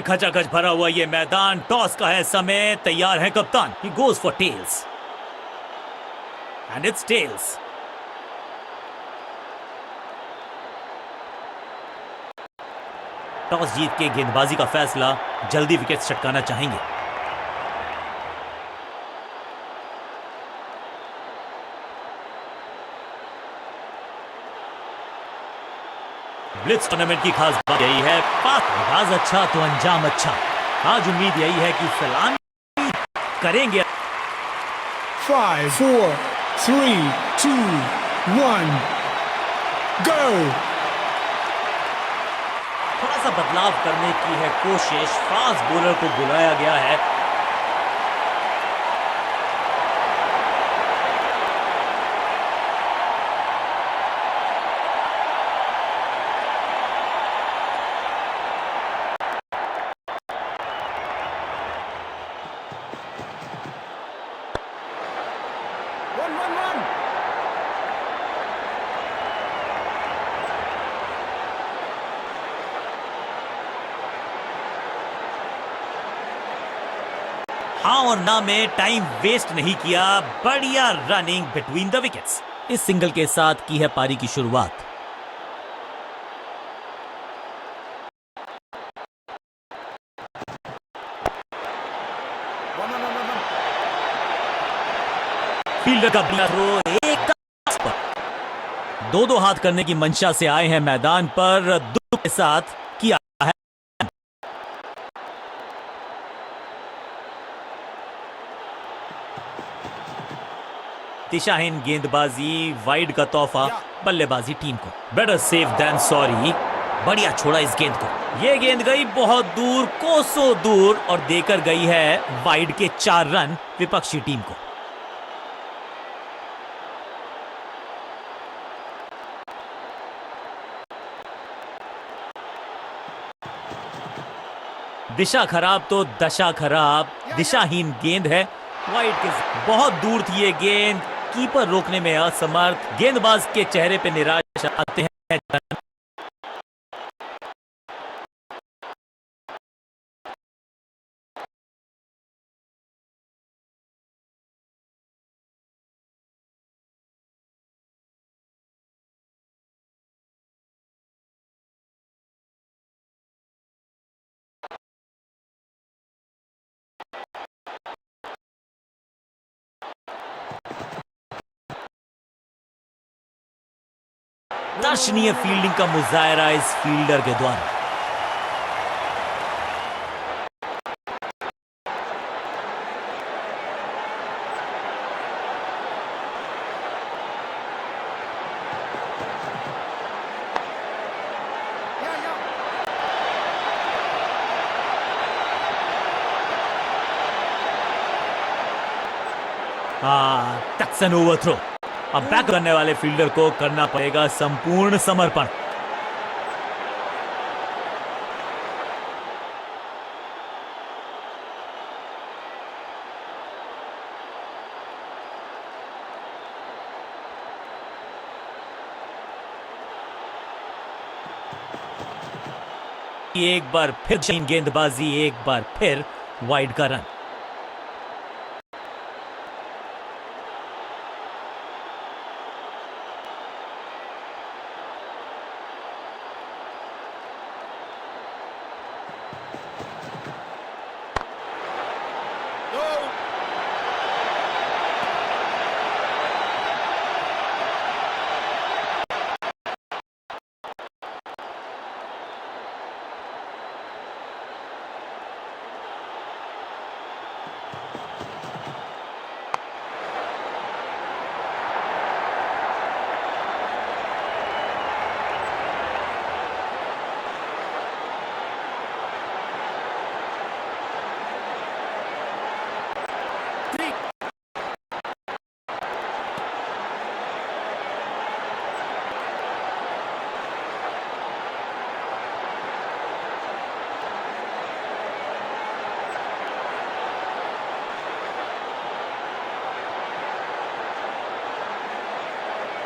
खचाखच भरा हुआ ये मैदान, टॉस का है समय, तैयार है कप्तान। He goes for tails and it's tails. Toss जीत के गेंदबाजी का फैसला, जल्दी विकेट छटकाना चाहेंगे। ब्लिट्ज टूर्नामेंट की खास बात यही है, आगाज अच्छा तो अंजाम अच्छा। आज उम्मीद यही है कि सलामी करेंगे। 5 4 3 2 1 go। थोड़ा सा बदलाव करने की है कोशिश, फास्ट बॉलर को बुलाया गया है। हाँ और ना में टाइम वेस्ट नहीं किया, बढ़िया रनिंग बिटवीन द विकेट्स। इस सिंगल के साथ की है पारी की शुरुआत। फील्डर का बिना थ्रो एक दो हाथ करने की मंशा से आए हैं मैदान पर, दुख के साथ किया है। दिशाहीन गेंदबाजी, वाइड का तोहफा बल्लेबाजी टीम को। Better safe than sorry. बढ़िया छोड़ा इस गेंद को। यह गेंद गई बहुत दूर, कोसों दूर, और देकर गई है वाइड के 4 रन विपक्षी टीम को। दिशा खराब तो दशा खराब, दिशाहीन गेंद है, वाइड के बहुत दूर थी ये गेंद, कीपर रोकने में असमर्थ। गेंदबाज के चेहरे पे निराशा आते हैं। दर्शनीय फील्डिंग का मुजाहरा इस फील्डर के द्वारा। Tucson overthrow. अब बैक करने वाले फील्डर को करना पड़ेगा संपूर्ण समर्पण। एक बार फिर गेंदबाजी, एक बार फिर वाइड का रन।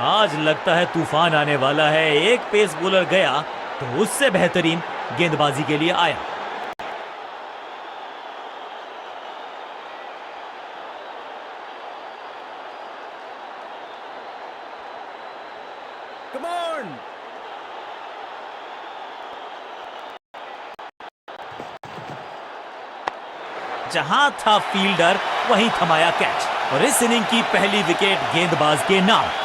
आज लगता है तूफान आने वाला है। एक पेस बॉलर गया तो उससे बेहतरीन गेंदबाजी के लिए आया। जहां था फील्डर वहीं थमाया कैच और इस इनिंग की पहली विकेट गेंदबाज के नाम।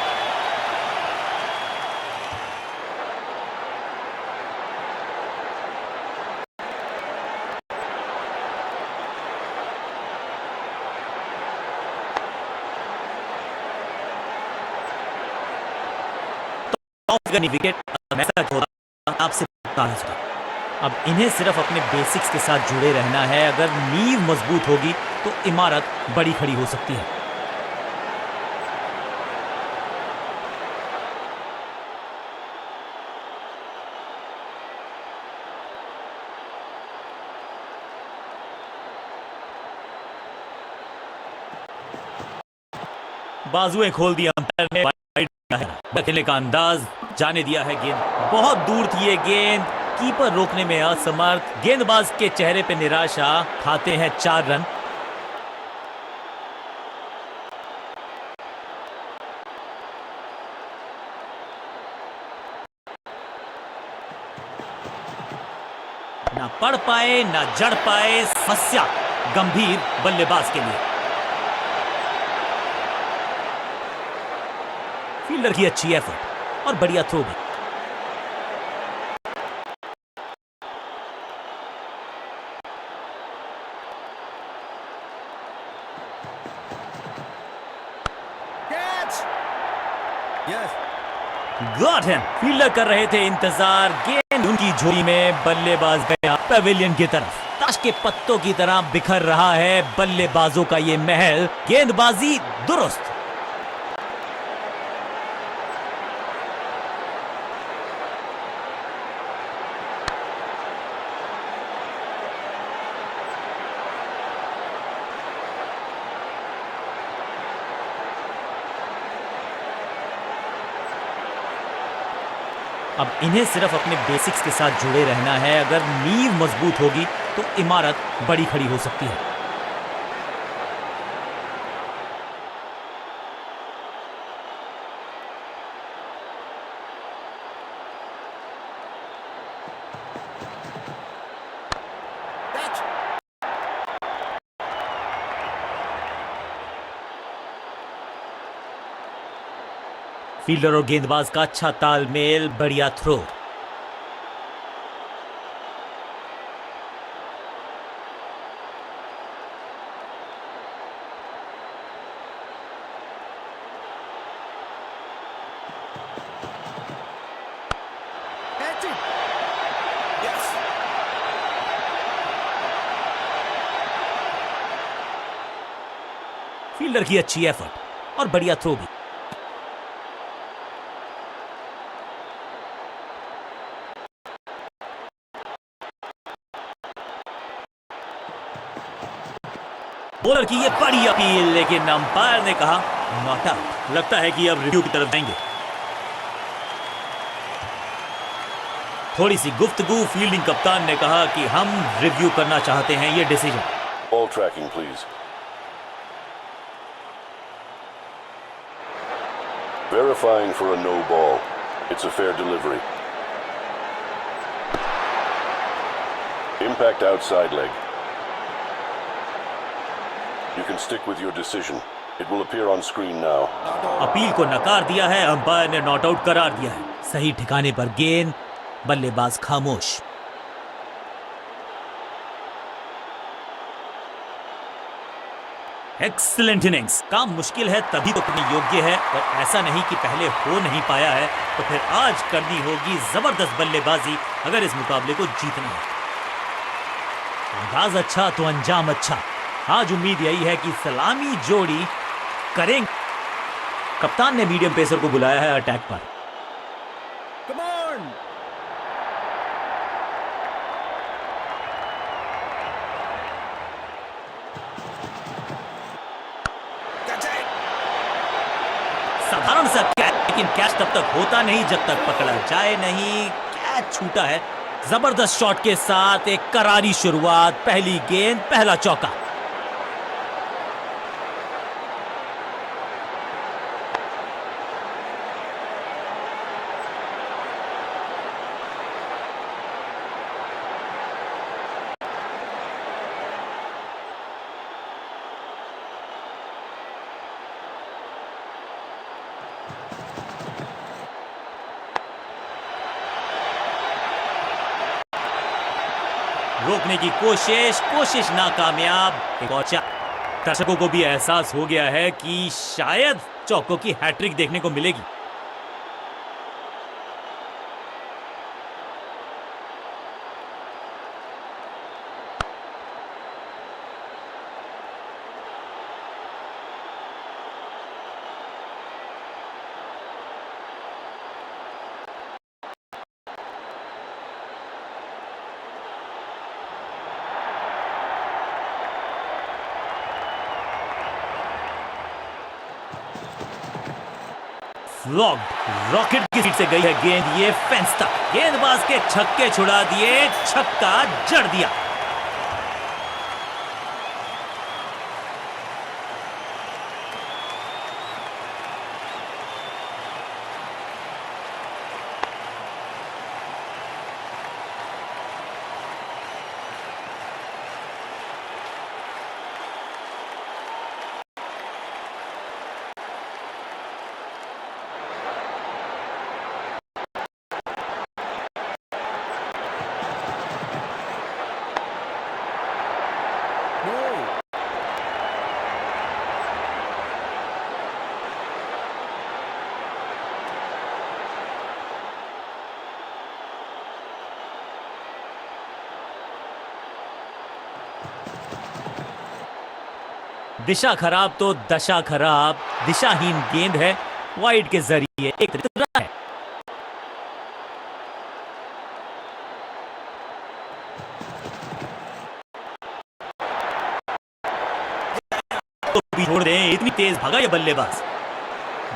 विकेट आपसे अब इन्हें सिर्फ अपने बेसिक्स के साथ जुड़े रहना है। अगर नींव मजबूत होगी तो इमारत बड़ी खड़ी हो सकती है। बाजुएं खोल दी अंपायर ने, खेलने का अंदाज जाने दिया है। गेंद बहुत दूर थी, ये गेंद कीपर रोकने में असमर्थ। गेंदबाज के चेहरे पे निराशा, खाते हैं 4 रन। ना पढ़ पाए ना जड़ पाए, समस्या गंभीर बल्लेबाज के लिए। फील्डर की अच्छी एफर्ट और बढ़िया थ्रो भी। Got him. फील्डर कर रहे थे इंतजार, गेंद उनकी झोली में, बल्लेबाज गया पवेलियन की तरफ। ताश के पत्तों की तरह बिखर रहा है बल्लेबाजों का ये महल। गेंदबाजी दुरुस्त। अब इन्हें सिर्फ अपने बेसिक्स के साथ जुड़े रहना है। अगर नींव मजबूत होगी तो इमारत बड़ी खड़ी हो सकती है। फील्डर और गेंदबाज का अच्छा तालमेल, बढ़िया थ्रो। फील्डर की अच्छी एफर्ट और बढ़िया थ्रो भी। बॉलर की ये बड़ी अपील, लेकिन अंपायर ने कहा नॉट आउट। लगता है कि अब रिव्यू की तरफ जाएंगे। थोड़ी सी गुफ्तगू, फील्डिंग कप्तान ने कहा कि हम रिव्यू करना चाहते हैं ये decision. Ball tracking, please. Verifying for a no ball. It's a fair delivery. Impact outside leg. You can stick with your decision. It will appear on screen now. Appeal को नकार दिया है, अंपायर ने not out करार दिया है। सही ठिकाने पर गेंद, बल्लेबाज खामोश। Excellent innings. काम मुश्किल है तभी तो करने योग्य है, और ऐसा नहीं कि पहले हो नहीं पाया है तो फिर आज करनी होगी जबरदस्त बल्लेबाजी अगर इस मुकाबले को जीतना है। अंदाज अच्छा तो अंजाम अच्छा। आज उम्मीद यही है कि सलामी जोड़ी करेंगे। कप्तान ने मीडियम पेसर को बुलाया है अटैक पर। Come on! साधारण सा कैच, लेकिन कैच तब तक होता नहीं जब तक पकड़ा जाए नहीं। कैच छूटा है। जबरदस्त शॉट के साथ एक करारी शुरुआत, पहली गेंद पहला चौका। रोकने की कोशिश नाकामयाब। एक और चार। दर्शकों को भी एहसास हो गया है कि शायद चौको की हैट्रिक देखने को मिलेगी। फ्लॉग्ड रॉकेट की सीट से गई है गेंद, ये फेंस तक। गेंदबाज के छक्के छुड़ा दिए, छक्का जड़ दिया। No. दिशा खराब तो दशा खराब। दिशाहीन गेंद है, वाइड के जरिए एक रन है। तो भी छोड़ दें, इतनी तेज भागा ये बल्लेबाज।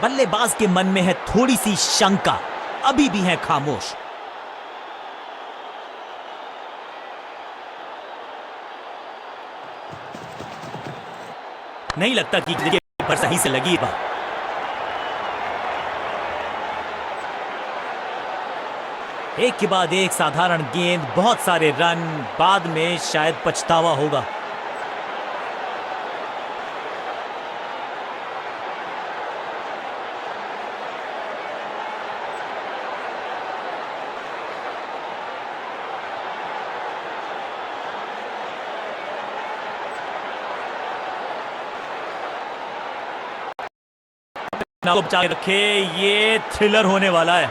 बल्लेबाज के मन में है थोड़ी सी शंका, अभी भी है खामोश। नहीं लगता कि विकेट पर सही से लगी बात। एक के बाद एक साधारण गेंद, बहुत सारे रन, बाद में शायद पछतावा होगा। ना को बचा के रखे, ये थ्रिलर होने वाला है।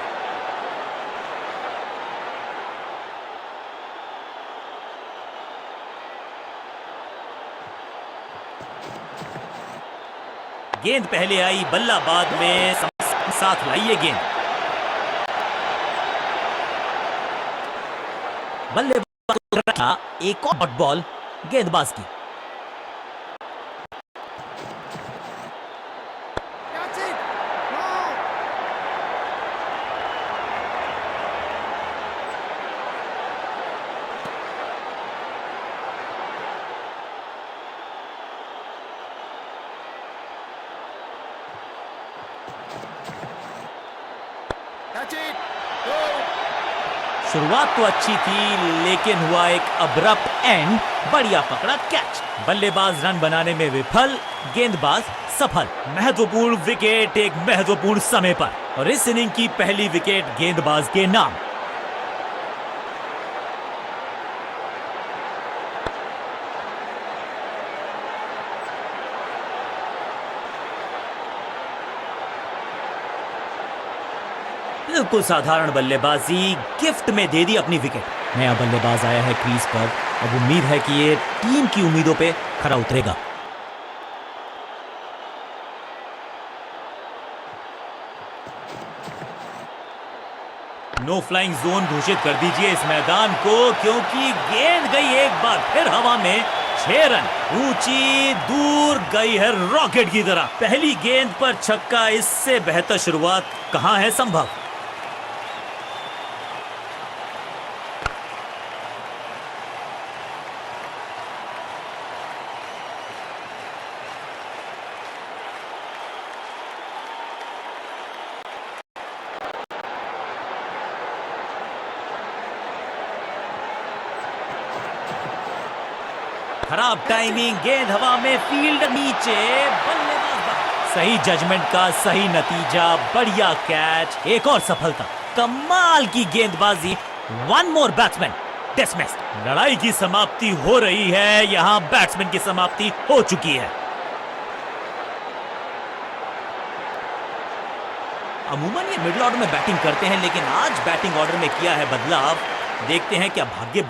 गेंद पहले आई, बल्ला बाद में, साथ लाइए गेंद। बल्लेबाज को रखा, एक और डॉट बॉल गेंदबाज की। That's it. No. That's it. Go. शुरुआत तो अच्छी थी, लेकिन हुआ एक अब्रप्ट एंड। बढ़िया पकड़ा कैच। बल्लेबाज रन बनाने में विफल, गेंदबाज सफल। महत्वपूर्ण विकेट एक महत्वपूर्ण समय पर, और इस इनिंग की पहली विकेट गेंदबाज के नाम। बिल्कुल साधारण बल्लेबाजी, गिफ्ट में दे दी अपनी विकेट। नया बल्लेबाज आया है क्रीज पर, अब उम्मीद है कि ये टीम की उम्मीदों पे खरा उतरेगा। नो फ्लाइंग जोन घोषित कर दीजिए इस मैदान को, क्योंकि गेंद गई एक बार फिर हवा में। 6 रन, ऊंची दूर गई है रॉकेट की तरह। पहली गेंद पर छक्का, इससे बेहतर शुरुआत कहां है संभव। खराब टाइमिंग, गेंद हवा में, फील्ड नीचे, बल्लेबाज बाहर। सही जजमेंट का सही नतीजा, बढ़िया कैच, एक और सफलता। कमाल की गेंदबाजी। One more batsman dismissed. लड़ाई की समाप्ति हो रही है, यहां बैट्समैन की समाप्ति हो चुकी है। अमूमन ये मिडिल ऑर्डर में बैटिंग करते हैं, लेकिन आज बैटिंग ऑर्डर में किया है बदलाव। देखते हैं क्या भाग्य